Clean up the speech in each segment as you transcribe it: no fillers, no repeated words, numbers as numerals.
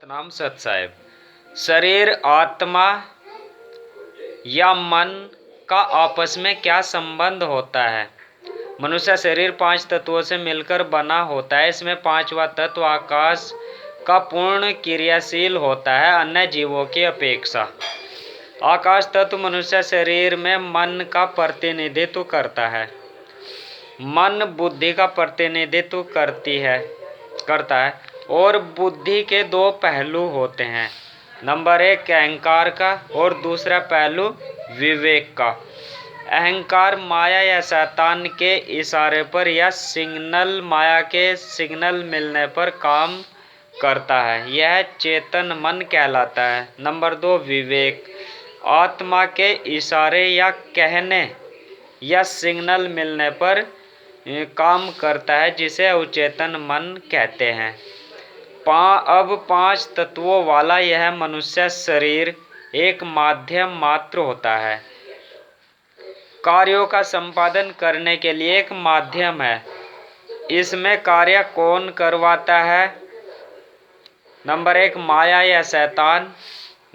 सतनाम सत साहेब। शरीर, आत्मा या मन का आपस में क्या संबंध होता है? मनुष्य शरीर 5 तत्वों से मिलकर बना होता है। इसमें 5वां तत्व आकाश का पूर्ण क्रियाशील होता है अन्य जीवों की अपेक्षा। आकाश तत्व मनुष्य शरीर में मन का प्रतिनिधित्व करता है। मन बुद्धि का प्रतिनिधित्व करता है और बुद्धि के 2 पहलू होते हैं। नंबर 1 अहंकार का और दूसरा पहलू विवेक का। अहंकार माया या शैतान के इशारे पर या माया के सिग्नल मिलने पर काम करता है, यह चेतन मन कहलाता है। नंबर 2 विवेक आत्मा के इशारे या कहने या सिग्नल मिलने पर काम करता है, जिसे अवचेतन मन कहते हैं। अब 5 तत्वों वाला यह मनुष्य शरीर एक माध्यम मात्र होता है, कार्यों का संपादन करने के लिए एक माध्यम है। इसमें कार्य कौन करवाता है? नंबर 1 माया या शैतान,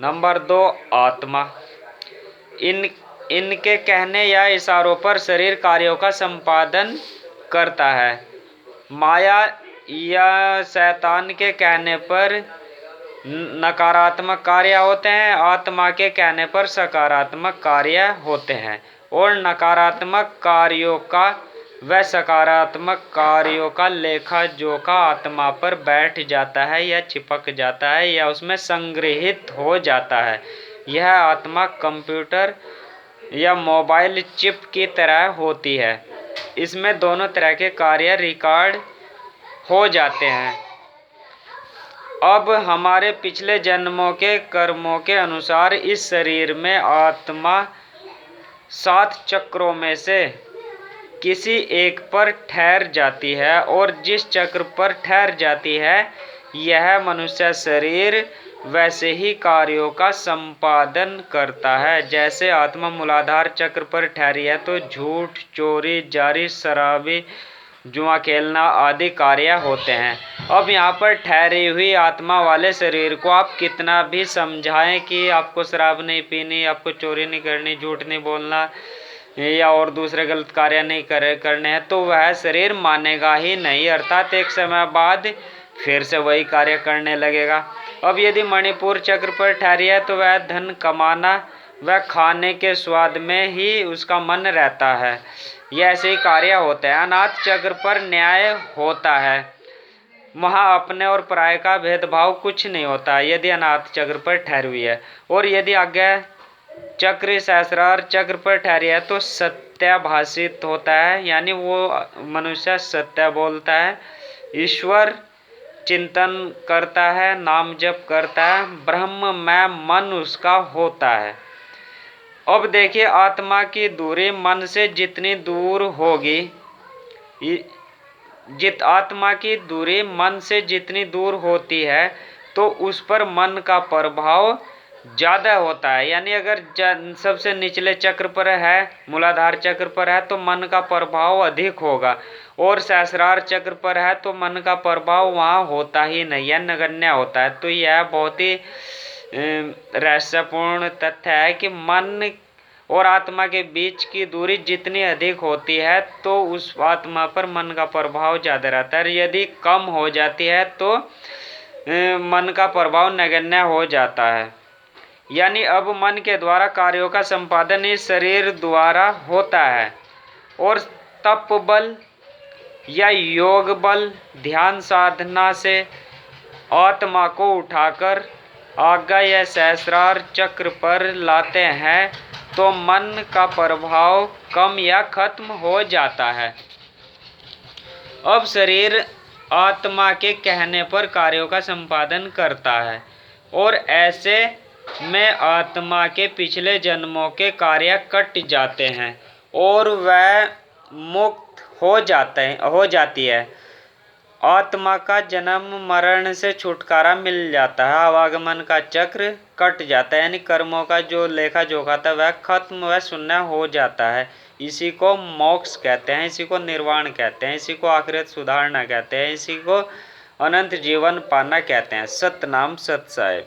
नंबर 2 आत्मा। इनके कहने या इशारों पर शरीर कार्यों का संपादन करता है। माया या शैतान के कहने पर नकारात्मक कार्य होते हैं, आत्मा के कहने पर सकारात्मक कार्य होते हैं। और नकारात्मक कार्यों का व सकारात्मक कार्यों का लेखा जोखा आत्मा पर बैठ जाता है या चिपक जाता है या उसमें संग्रहित हो जाता है। यह आत्मा कंप्यूटर या मोबाइल चिप की तरह होती है। इसमें दोनों तरह के कार्य रिकॉर्ड हो जाते हैं। अब हमारे पिछले जन्मों के कर्मों के अनुसार इस शरीर में आत्मा 7 चक्रों में से किसी एक पर ठहर जाती है और जिस चक्र पर ठहर जाती है यह मनुष्य शरीर वैसे ही कार्यों का संपादन करता है। जैसे आत्मा मूलाधार चक्र पर ठहरी है तो झूठ, चोरी, जारी, शराबी, जुआ खेलना आदि कार्य होते हैं। अब यहाँ पर ठहरी हुई आत्मा वाले शरीर को आप कितना भी समझाएं कि आपको शराब नहीं पीनी, आपको चोरी नहीं करनी, झूठ नहीं बोलना या और दूसरे गलत कार्य नहीं करने हैं, तो वह शरीर मानेगा ही नहीं, अर्थात एक समय बाद फिर से वही कार्य करने लगेगा। अब यदि मणिपुर चक्र पर ठहरी है तो वह धन कमाना व खाने के स्वाद में ही उसका मन रहता है। यह ऐसे ही कार्य होते हैं। अनाथ चक्र पर न्याय होता है, वहाँ अपने और पराये का भेदभाव कुछ नहीं होता यदि अनाथ चक्र पर ठहरी हुई है। और यदि आज्ञा चक्र सहस्रार चक्र पर ठहरी है तो सत्य भाषित होता है, यानी वो मनुष्य सत्य बोलता है, ईश्वर चिंतन करता है, नाम जप करता है, ब्रह्म में मन उसका होता है। अब देखिए आत्मा की दूरी मन से जितनी दूर होगी, आत्मा की दूरी मन से जितनी दूर होती है तो उस पर मन का प्रभाव ज़्यादा होता है। यानी अगर सबसे निचले चक्र पर है, मूलाधार चक्र पर है तो मन का प्रभाव अधिक होगा, और सहस्रार चक्र पर है तो मन का प्रभाव वहाँ होता ही नहीं है, नगण्य होता है। तो यह बहुत ही रहस्यपूर्ण तथ्य है कि मन और आत्मा के बीच की दूरी जितनी अधिक होती है तो उस आत्मा पर मन का प्रभाव ज़्यादा रहता है। यदि कम हो जाती है तो मन का प्रभाव नगण्य हो जाता है। यानी अब मन के द्वारा कार्यों का संपादन इस शरीर द्वारा होता है, और तप बल या योग बल ध्यान साधना से आत्मा को उठाकर आज्ञा या सहस्रार चक्र पर लाते हैं तो मन का प्रभाव कम या खत्म हो जाता है। अब शरीर आत्मा के कहने पर कार्यों का संपादन करता है और ऐसे में आत्मा के पिछले जन्मों के कार्य कट जाते हैं और वह मुक्त हो जाती है। आत्मा का जन्म मरण से छुटकारा मिल जाता है, आवागमन का चक्र कट जाता है, यानी कर्मों का जो लेखा जोखा था वह खत्म व शून्य हो जाता है। इसी को मोक्ष कहते हैं, इसी को निर्वाण कहते हैं, इसी को आखिरत सुधारना कहते हैं, इसी को अनंत जीवन पाना कहते हैं। सतनाम सत साहेब।